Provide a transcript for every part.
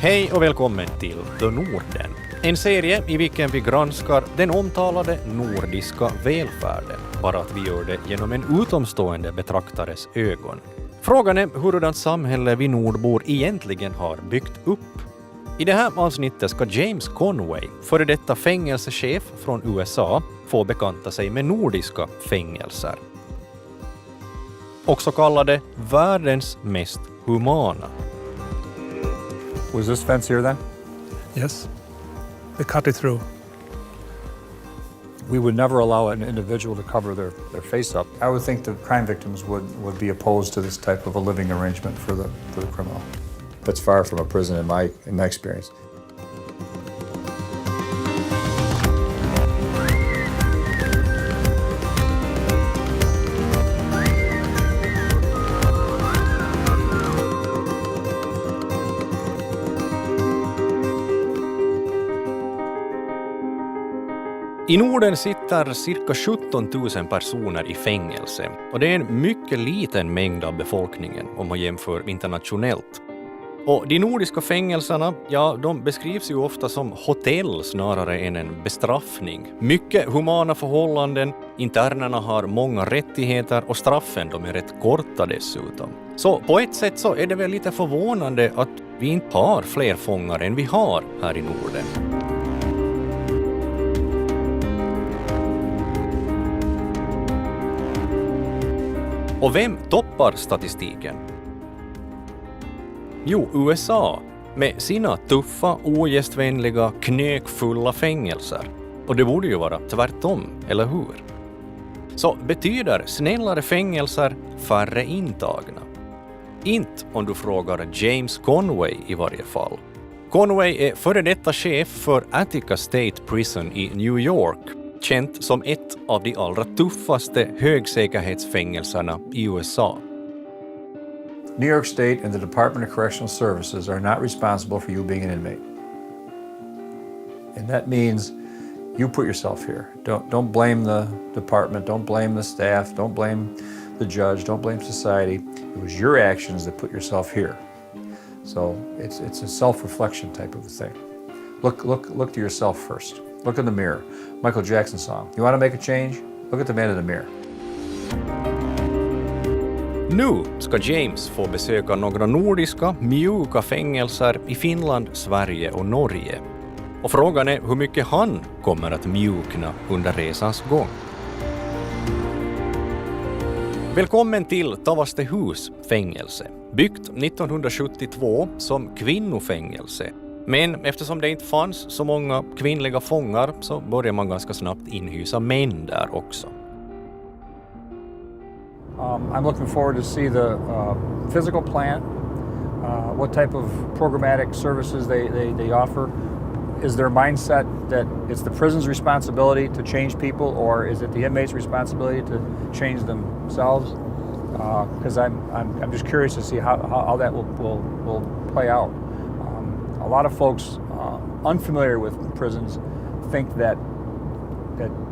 Hej och välkommen till The Norden. En serie i vilken vi granskar den omtalade nordiska välfärden, bara att vi gör det genom en utomstående betraktares ögon. Frågan är hurudant samhälle vi nordbor egentligen har byggt upp. I det här avsnittet ska James Conway, före detta fängelsechef från USA, få bekanta sig med nordiska fängelser. Också kallade världens mest humana. Was this fence here then? Yes, they cut it through. We would never allow an individual to cover their face up. I would think the crime victims would be opposed to this type of a living arrangement for the criminal. That's far from a prison in my experience. I Norden sitter cirka 17 000 personer i fängelse och det är en mycket liten mängd av befolkningen om man jämför internationellt. Och de nordiska fängelserna, ja, de beskrivs ju ofta som hotell snarare än en bestraffning. Mycket humana förhållanden, internerna har många rättigheter och straffen de är rätt korta dessutom. Så på ett sätt så är det väl lite förvånande att vi inte har fler fångar än vi har här i Norden. Och vem toppar statistiken? Jo, USA med sina tuffa, ogästvänliga, knökfulla fängelser. Och det borde ju vara tvärtom, eller hur? Så betyder snällare fängelser färre intagna? Inte om du frågar James Conway i varje fall. Conway är före detta chef för Attica State Prison i New York, känt som ett av de allra tuffaste högsäkerhetsfängelserna i USA. New York State and the Department of Correctional Services are not responsible for you being an inmate. And that means you put yourself here. Don't blame the department, don't blame the staff, don't blame the judge, don't blame society. It was your actions that put yourself here. So it's a self-reflection type of a thing. Look to yourself first. Look in the mirror. Michael Jackson song. You want to make a change? Look at the man in the mirror. Nu ska James få besöka några nordiska, mjuka fängelser i Finland, Sverige och Norge. Och frågan är hur mycket han kommer att mjukna under resans gång. Välkommen till Tavastehus fängelse, byggt 1972 som kvinnofängelse. Men eftersom det inte fanns så många kvinnliga fångar så började man ganska snabbt inhysa män där också. I'm looking forward to see the physical plant, what type of programmatic services they offer. Is their mindset that it's the prison's responsibility to change people, or is it the inmate's responsibility to change themselves? Because I'm just curious to see how that will play out. A lot of folks unfamiliar with prisons think that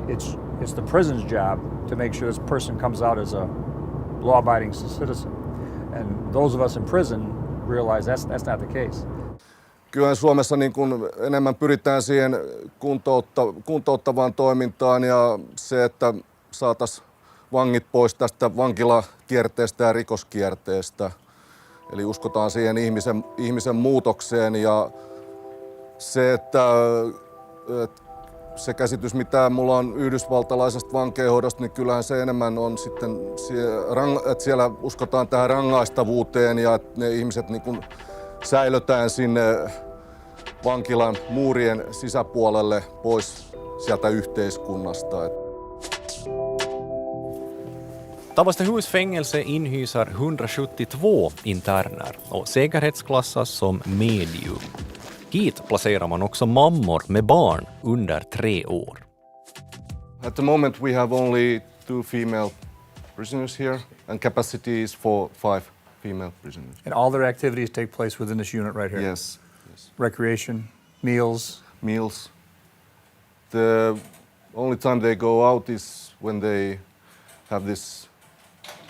it's the prison's job to make sure this person comes out as a law-abiding citizen, and those of us in prison realize that's not the case. Kyllä Suomessa niin kuin enemmän pyritään siihen kuntouttavaan toimintaan ja se, että saataisiin vangit pois tästä vankilakierteestä ja rikoskierteestä. Eli uskotaan siihen ihmisen muutokseen ja se, että se käsitys, mitä mulla on yhdysvaltalaisesta vankeinhoidosta, niin kyllähän se enemmän on sitten, että siellä uskotaan tähän rangaistavuuteen ja että ne ihmiset niin kuin säilötään sinne vankilan muurien sisäpuolelle pois sieltä yhteiskunnasta. Tavastehus fängelse inhyser 172 interner och säkerhetsklassas som medium. Hit placerar man också mammor med barn under 3 år. At the moment we have only 2 female prisoners here and capacity is for 5 female prisoners. And all their activities take place within this unit right here? Yes. Recreation, meals? Meals. The only time they go out is when they have this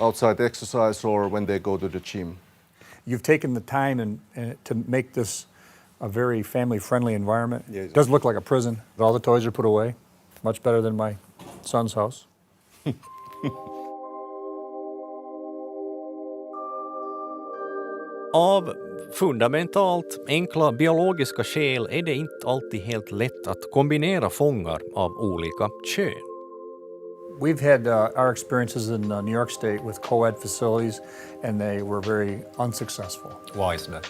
outside exercise or when they go to the gym. You've taken the time and to make this a very family-friendly environment. Yes. It does look like a prison. All the toys are put away. Much better than my son's house. Av fundamentalt enkla biologiska skäl är det inte alltid helt lätt att kombinera fångar av olika kön. We've had our experiences in New York State with co-ed facilities, and they were very unsuccessful. Why is that?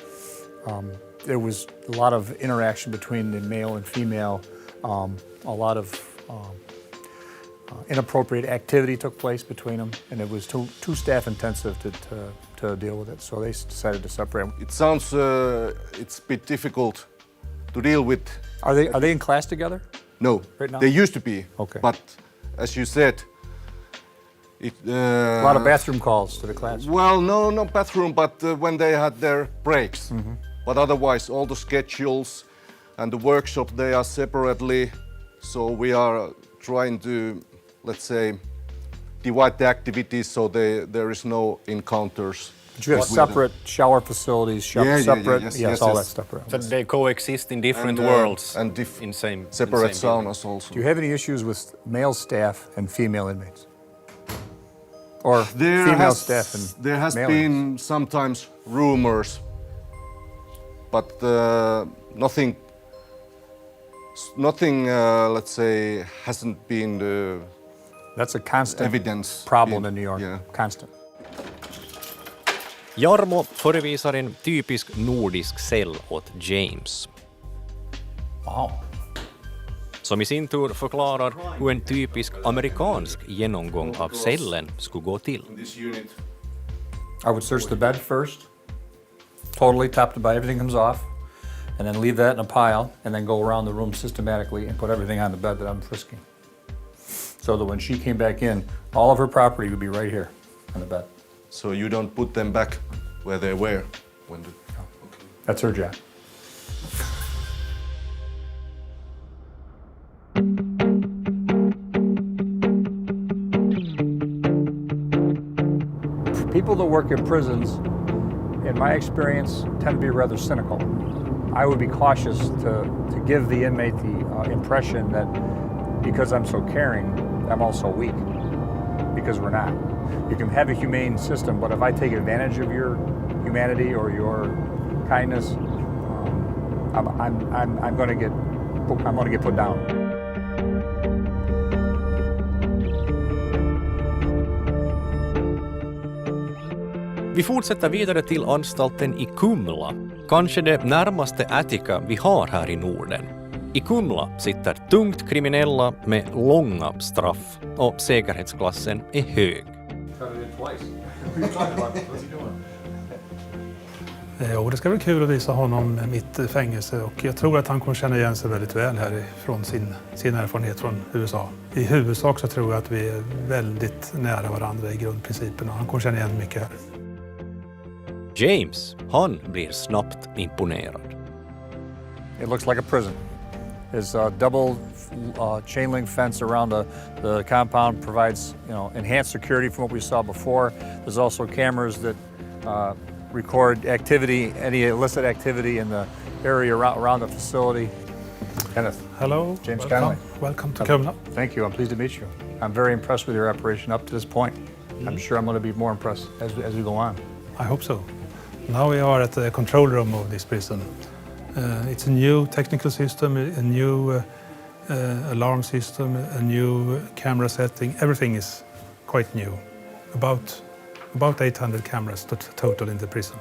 There was a lot of interaction between the male and female. A lot of inappropriate activity took place between them, and it was too staff intensive to deal with it. So they decided to separate. It sounds it's a bit difficult to deal with. Are they in class together? No, Right now? they used to be. Okay. But as you said, A lot of bathroom calls to the class. Well, no bathroom, but when they had their breaks. But otherwise, all the schedules and the workshop, they are separately. So we are trying to, let's say, divide the activities so there is no encounters. But you have separate shower facilities, separate, yes, all yes. that stuff. Right. So they coexist in different And, worlds and in same separate in same building. saunas also. Do you have any issues with male staff and female inmates? Or There female has, staff and there has male been inmates? sometimes rumors, but nothing. Let's say, hasn't been That's a constant evidence. problem in New York. Yeah. Constant. Jarmo förevisar en typisk nordisk cell åt James, Wow. som i sin tur förklarar hur en typisk amerikansk genomgång av cellen skulle gå till. I would search the bed first, totally top to bottom, everything comes off, and then leave that in a pile, and then go around the room systematically and put everything on the bed that I'm frisking. So that when she came back in, all of her property would be right here on the bed. So you don't put them back where they were when the, That's her job. People that work in prisons, in my experience, tend to be rather cynical. I would be cautious to give the inmate the impression that because I'm so caring, I'm also weak, because we're not. You can have a humane system, but if I take advantage of your humanity or your kindness, I'm going to get put down. Vi fortsätter vidare till anstalten i Kumla, kanske det närmaste Attica vi har här i Norden. I Kumla sitter tungt kriminella med långa straff och säkerhetsklassen är hög. Och det ska bli kul att visa honom mitt fängelse och jag tror att han kommer känna igen sig väldigt väl härifrån sin erfarenhet från USA. I huvudsak så tror jag att vi är väldigt nära varandra i grundprinciperna. Han kommer känna igen mycket här. James, han blir snabbt imponerad. It looks like a prison. There's a double chain link fence around the compound, provides enhanced security from what we saw before. There's also cameras that record activity, any illicit activity in the area around the facility. Kenneth. Hello. James welcome. Connolly. Welcome to Kumla. Thank you. I'm pleased to meet you. I'm very impressed with your operation up to this point. I'm sure I'm going to be more impressed as we go on. I hope so. Now we are at the control room of this prison. It's a new technical system, a new alarm system, a new camera setting. Everything is quite new. About 800 cameras total in the prison.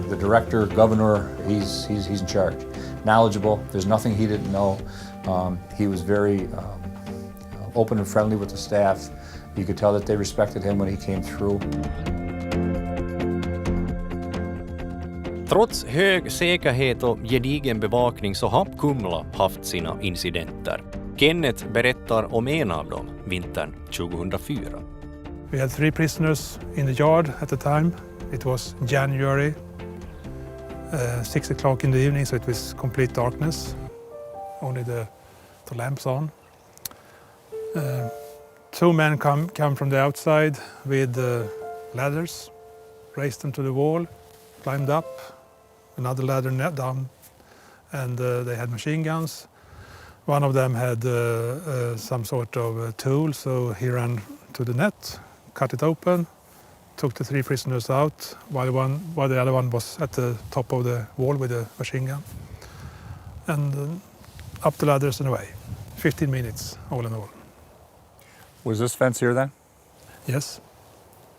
The director, governor, he's in charge. Knowledgeable. There's nothing he didn't know. He was very open and friendly with the staff. You could tell that they respected him when he came through. Trots hög säkerhet och gedigen bevakning så har Kumla haft sina incidenter. Kenneth berättar om en av dem, vintern 2004. We had 3 prisoners in the yard at the time. It was January, 6 o'clock in the evening, so it was complete darkness. only the lamps on. 2 men come from the outside with ladders, raised them to the wall, climbed up, another ladder down, and they had machine guns. One of them had some sort of tool, so he ran to the net, cut it open, took the 3 prisoners out, while the other one was at the top of the wall with a machine gun. And up the ladders and away. 15 minutes, all in all. Was this fence here then? Yes,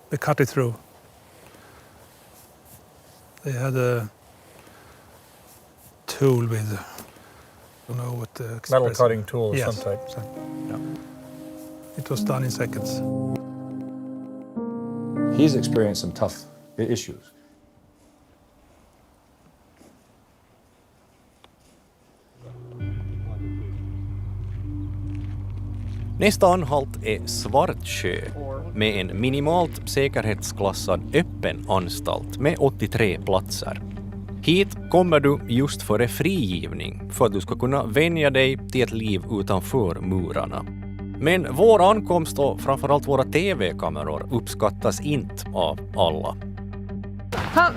they cut it through. They had a tool with, I don't know what the Metal cutting tool of yes, some type. Yeah. It was done in seconds. He's experienced some tough issues. Nästa anhalt är Svartsjö med en minimalt säkerhetsklassad öppen anstalt med 83 platser. Hit kommer du just före frigivning för att du ska kunna vänja dig till ett liv utanför murarna. Men vår ankomst och framförallt våra tv-kameror uppskattas inte av alla.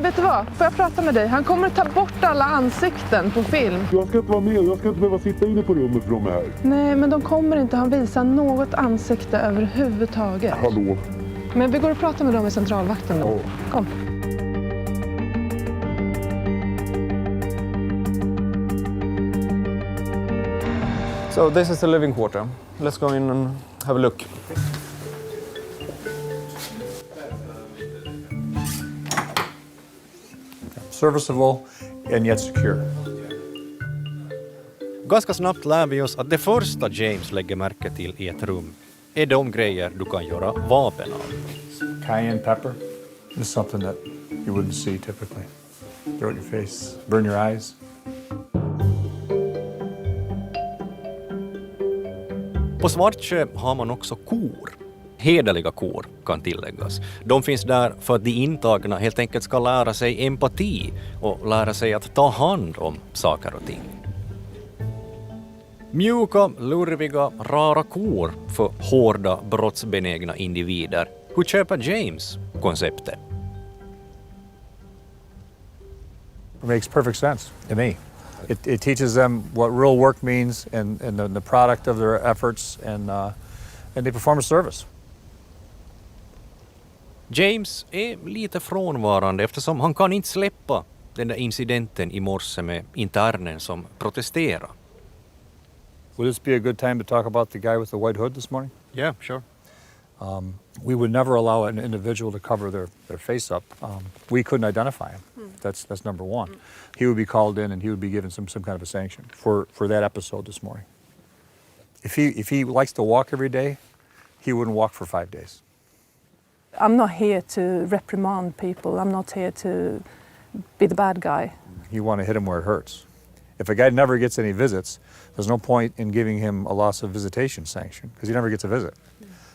Vet du vad? Får jag prata med dig? Han kommer att ta bort alla ansikten på film. Jag ska inte vara med. Jag ska inte behöva sitta inne på rummet för de här. Nej, men de kommer inte han visa något ansikte överhuvudtaget. Hallå? Men vi går och pratar med dem i centralvakten då. Kom. So this is the living quarter. Let's go in and have a look. Serviceable and yet secure. Ganska snabbt lär vi oss att det första James lägger märke till i ett rum är de grejer du kan göra vapen av. Cayenne pepper is something that you wouldn't see typically. Throw it in your face, burn your eyes. På Svartsjö har man också kor. Hederliga kor kan tilläggas. De finns där för att de intagna helt enkelt ska lära sig empati och lära sig att ta hand om saker och ting. Mjuka, lurviga, rara kor för hårda, brottsbenägna individer. Hur köper James konceptet? It makes perfect sense to me. It teaches them what real work means and the product of their efforts and they perform a service. James är lite frånvarande eftersom han kan inte släppa den där incidenten i morse med internen som protesterar. Would this be a good time to talk about the guy with the white hood this morning? Yeah, sure. We would never allow an individual to cover their face up. We couldn't identify him. That's number one. He would be called in and he would be given some kind of a sanction for that episode this morning. If he likes to walk every day, he wouldn't walk for 5 days. I'm not here to reprimand people. I'm not here to be the bad guy. You want to hit him where it hurts. If a guy never gets any visits, there's no point in giving him a loss of visitation sanction because he never gets a visit.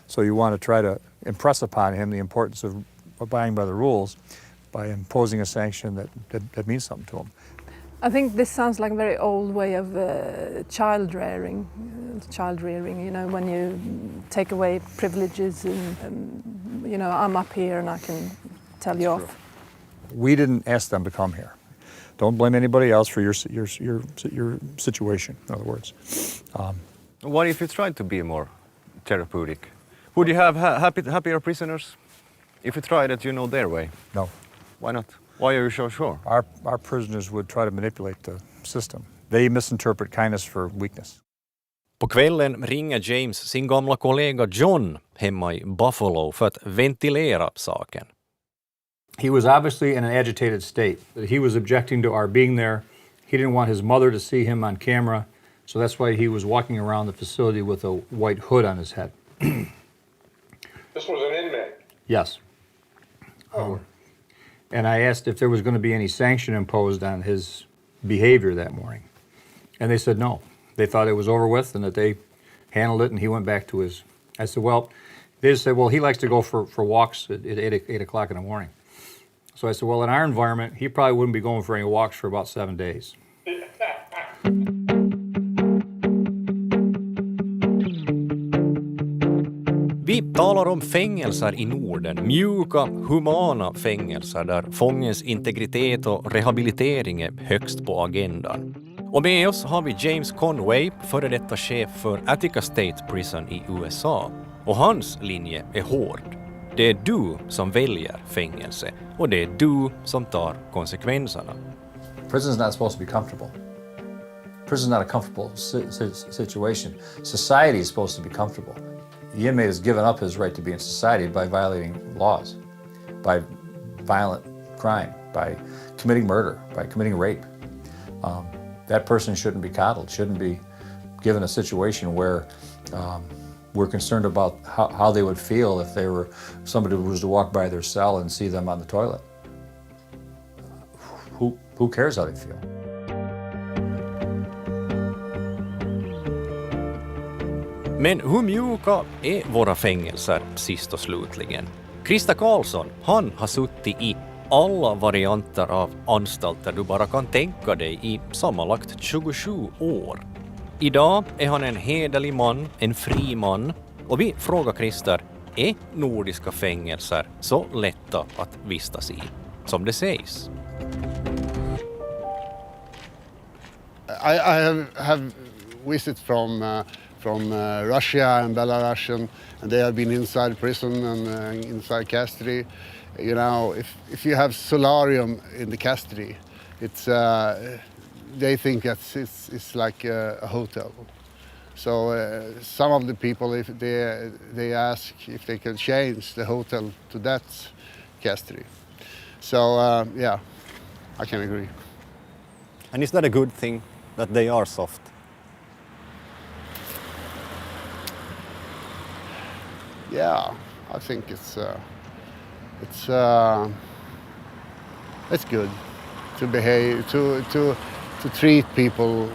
So you want to try to impress upon him the importance of abiding by the rules by imposing a sanction that means something to him. I think this sounds like a very old way of child rearing, you know, when you take away privileges and you know, I'm up here and I can tell you off. We didn't ask them to come here. Don't blame anybody else for your situation, in other words. What if you tried to be more therapeutic? Would you have happier prisoners if you tried it, you know, their way? No. Why not? Why are you so sure? Our prisoners would try to manipulate the system. They misinterpret kindness for weakness. På kvällen ringer James sin gamla kollega John hemma i Buffalo för att ventilera saken. He was obviously in an agitated state. He was objecting to our being there. He didn't want his mother to see him on camera, so that's why he was walking around the facility with a white hood on his head. This was an inmate? Yes. And I asked if there was going to be any sanction imposed on his behavior that morning. And they said no. They thought it was over with and that they handled it and he went back to his... I said, well, they just said, well, he likes to go for walks at 8 o'clock in the morning. So I said, well, in our environment, he probably wouldn't be going for any walks for about 7 days. Vi talar om fängelser i Norden, mjuka, humana fängelser där fångens integritet och rehabilitering är högst på agendan. Och med oss har vi James Conway, före detta chef för Attica State Prison i USA. Och hans linje är hård. Det är du som väljer fängelse och det är du som tar konsekvenserna. Prison's not supposed to be comfortable. Prison's not a comfortable situation. Society is supposed to be comfortable. The inmate has given up his right to be in society by violating laws, by violent crime, by committing murder, by committing rape. That person shouldn't be coddled, shouldn't be given a situation where we're concerned about how they would feel if they were somebody who was to walk by their cell and see them on the toilet. Who cares how they feel? Men hur mjuka är våra fängelser sist och slutligen? Krista Karlsson, han har suttit i alla varianter av anstalter du bara kan tänka dig i sammanlagt 27 år. Idag är han en hederlig man, en fri man, och vi frågar Christer, är nordiska fängelser så lätta att vistas i, som det sägs? I have visits from Russia and Belarus, and they have been inside prison and inside custody. You know, if you have solarium in the custody, it's they think that it's like a hotel. So some of the people, if they ask if they can change the hotel to that custody. So yeah, I can agree. And is that a good thing that they are soft? Yeah, I think it's good to behave, to treat people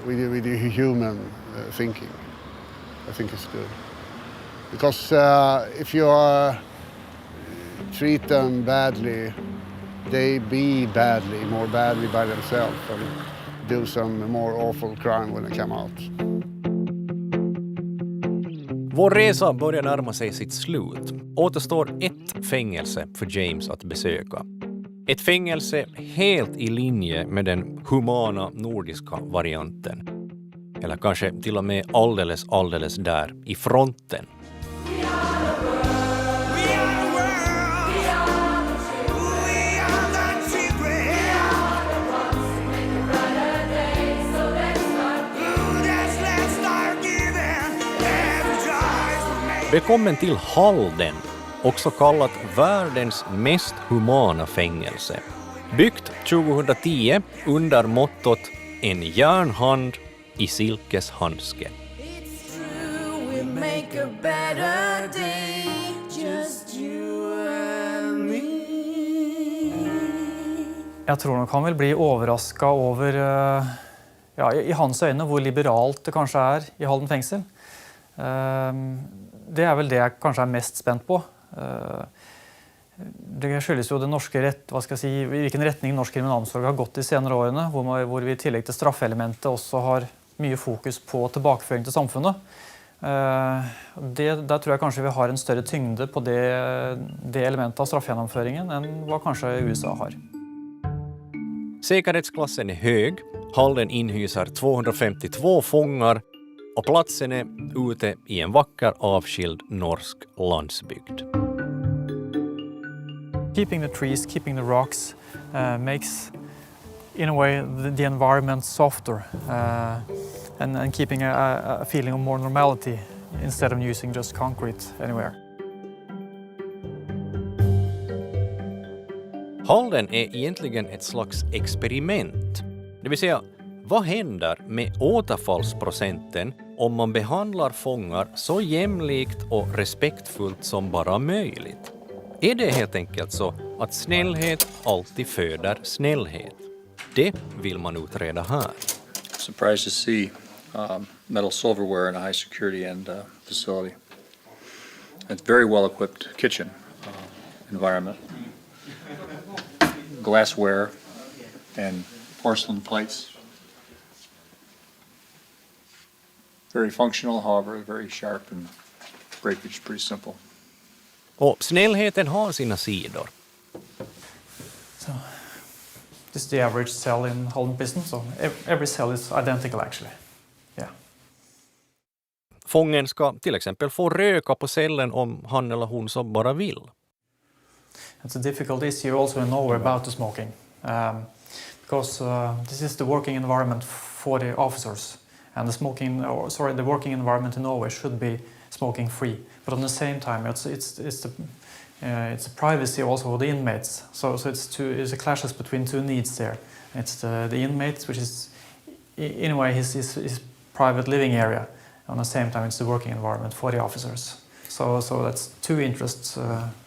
with human thinking. I think it's good because if you treat them badly, they be more badly by themselves and do some more awful crime when they come out. Vår resa börjar närma sig sitt slut. Återstår ett fängelse för James att besöka. Ett fängelse helt i linje med den humana nordiska varianten. Eller kanske till och med alldeles där i fronten. Välkommen till Halden, också kallat världens mest humana fängelse. Byggt 2010 under mottot En järnhand i silkeshandske. Jag tror nog han vill bli överraskad över, i hans ögon, hur liberalt det kanske är i Halden fängsel. Det är väl det jag kanske är mest spänd på. Det skyldes ju det norska i vilken riktning norsk kriminalomsorg har gått de senare åren, hvor vi i tillegg til straffelementet också har mycket fokus på tilbakeføring til samfunnet. Där tror jag kanske vi har en större tyngde på det elementet av straffgenomføringen än vad kanske USA har. Säkerhetsklassen är hög, Halden inhyser 252 fångar och platsen är ute i en vacker avskild norsk landsbygd. Keeping the trees, keeping the rocks makes, in a way, the environment softer and keeping a feeling of more normality instead of using just concrete anywhere. Halden är egentligen ett slags experiment. Det vill säga, vad händer med återfallsprocenten om man behandlar fångar så jämlikt och respektfullt som bara möjligt? Är det helt enkelt så att snällhet alltid föder snällhet? Det vill man utreda här. Surprised to see metal silverware in a high security and facility. It's very well equipped kitchen environment. Glassware and porcelain plates. Very functional, however, very sharp and breakage, pretty simple. Och snällheten har sina sidor. So this is the average cell in Holland Prison. So every cell is identical actually. Yeah. Fången ska till exempel få röka på cellen om han eller hon så bara vill. It's a difficult issue also in Norway about the smoking, because this is the working environment for the officers, and the working environment in Norway should be smoking free. But at the same time, it's a privacy also for the inmates. So it's a clashes between two needs there. It's the inmates, which is in a way his private living area. At the same time, it's the working environment for the officers. So that's two interests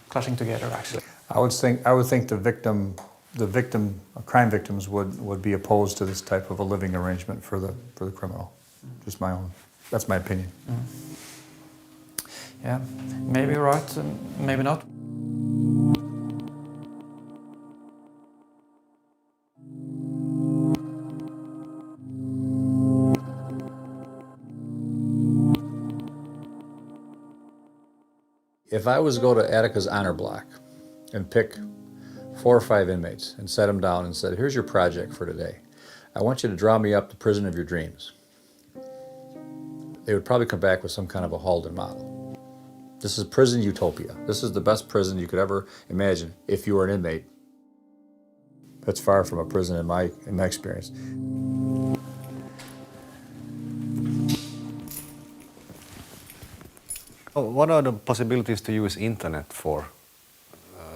clashing together actually. I would think the crime victims would be opposed to this type of a living arrangement for the criminal. Just that's my opinion. Yeah, maybe you're right, maybe not. If I was to go to Attica's honor block and pick 4 or 5 inmates and set them down and said, here's your project for today. I want you to draw me up the prison of your dreams. They would probably come back with some kind of a Halden model. This is prison utopia. This is the best prison you could ever imagine if you were an inmate. That's far from a prison in my experience. What are the possibilities to use internet for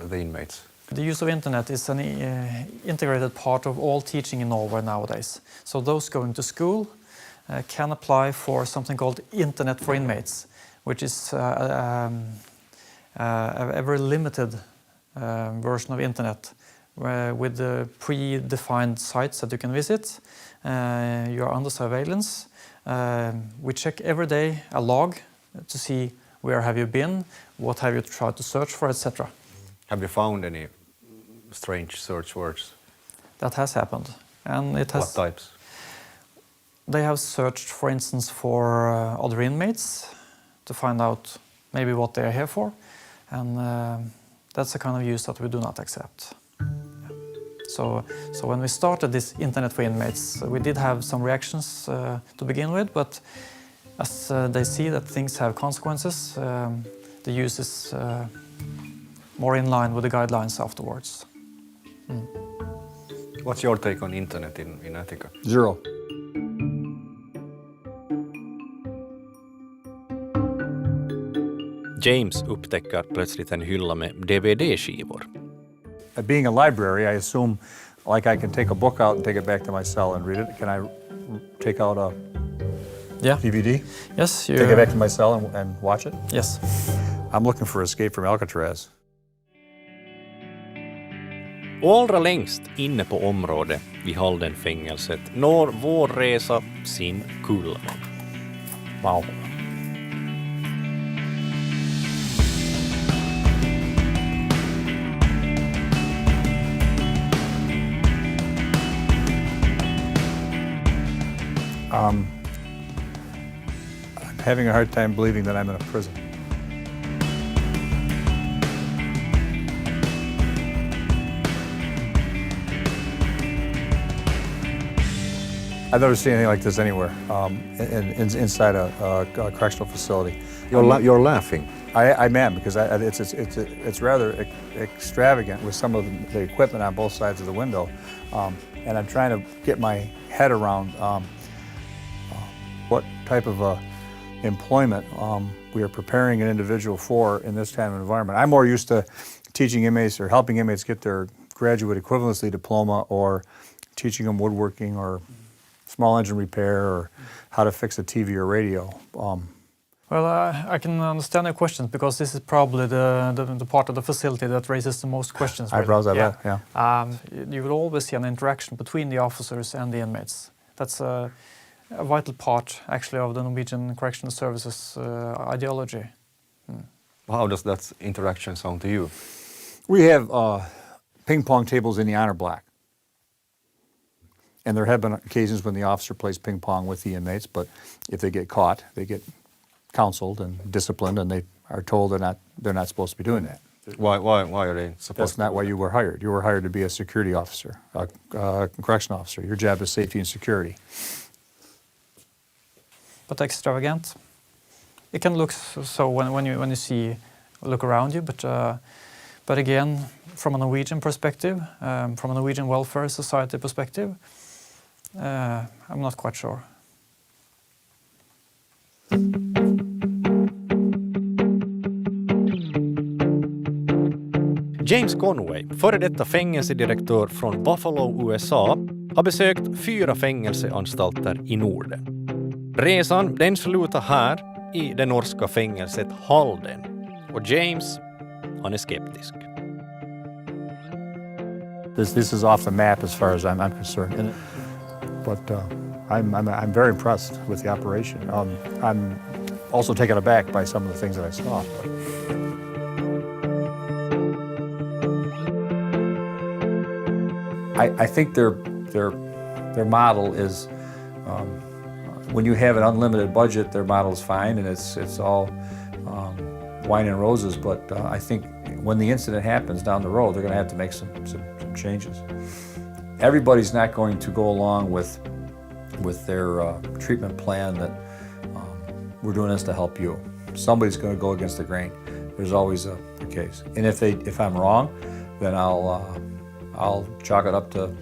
the inmates? The use of internet is an integrated part of all teaching in Norway nowadays. So those going to school can apply for something called Internet for Inmates, which is a very limited version of internet with predefined sites that you can visit. You are under surveillance. We check every day a log to see where have you been, what have you tried to search for, etc. Have you found any strange search words? That has happened. And it has. What types? They have searched, for instance, for other inmates to find out maybe what they are here for. And that's the kind of use that we do not accept. So when we started this Internet for Inmates, we did have some reactions to begin with, but as they see that things have consequences, the use is more in line with the guidelines afterwards. What's your take on internet in Attica? 0. James upptäcker plötsligt en hylla med DVD-skivor. Being a library, I assume like I can take a book out and take it back to my cell and read it. Can I take out a DVD? Yes. Take it back to my cell and watch it? Yes. I'm looking for Escape from Alcatraz. Och allra längst inne på området vid Haldenfängelset når vår resa sin kulmen. Wow. I'm having a hard time believing that I'm in a prison. I've never seen anything like this anywhere inside a correctional facility. You're laughing. I'm because it's rather extravagant with some of the equipment on both sides of the window, and I'm trying to get my head around what type of employment we are preparing an individual for in this kind of environment. I'm more used to teaching inmates or helping inmates get their graduate equivalency diploma, or teaching them woodworking or small engine repair or how to fix a TV or radio. Well, I can understand your questions because this is probably the part of the facility that raises the most questions. Really. Eyebrows, I bet, yeah. You will always see an interaction between the officers and the inmates. That's a vital part, actually, of the Norwegian Correctional Services ideology. How does that interaction sound to you? We have ping pong tables in the honor block. And there have been occasions when the officer plays ping pong with the inmates, but if they get caught, they get counseled and disciplined, and they are told they're not supposed to be doing that. Why are they supposed That's not why you were hired. You were hired to be a security officer, a correction officer. Your job is safety and security. But extravagant. It can look so when you look around you, but again, from a Norwegian perspective, from a Norwegian welfare society perspective, I'm not quite sure. James Conway, före detta fängelsedirektör från Buffalo, USA, har besökt 4 fängelseanstalter i Norden. Resan den slutar här i det norska fängelset Halden. Och James, han är skeptisk. This is off the map as far as I'm concerned. But I'm very impressed with the operation. I'm also taken aback by some of the things that I saw. I think their model is when you have an unlimited budget, their model is fine and it's all wine and roses. But I think when the incident happens down the road, they're going to have to make some changes. Everybody's not going to go along with their treatment plan that we're doing this to help you. Somebody's going to go against the grain. There's always a case. And if I'm wrong, then I'll chalk it up to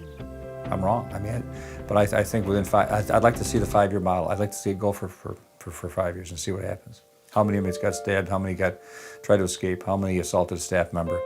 I'm wrong. I mean, but I think within I'd like to see the 5-year model. I'd like to see it go for 5 years and see what happens. How many inmates got stabbed? How many tried to escape? How many assaulted a staff member?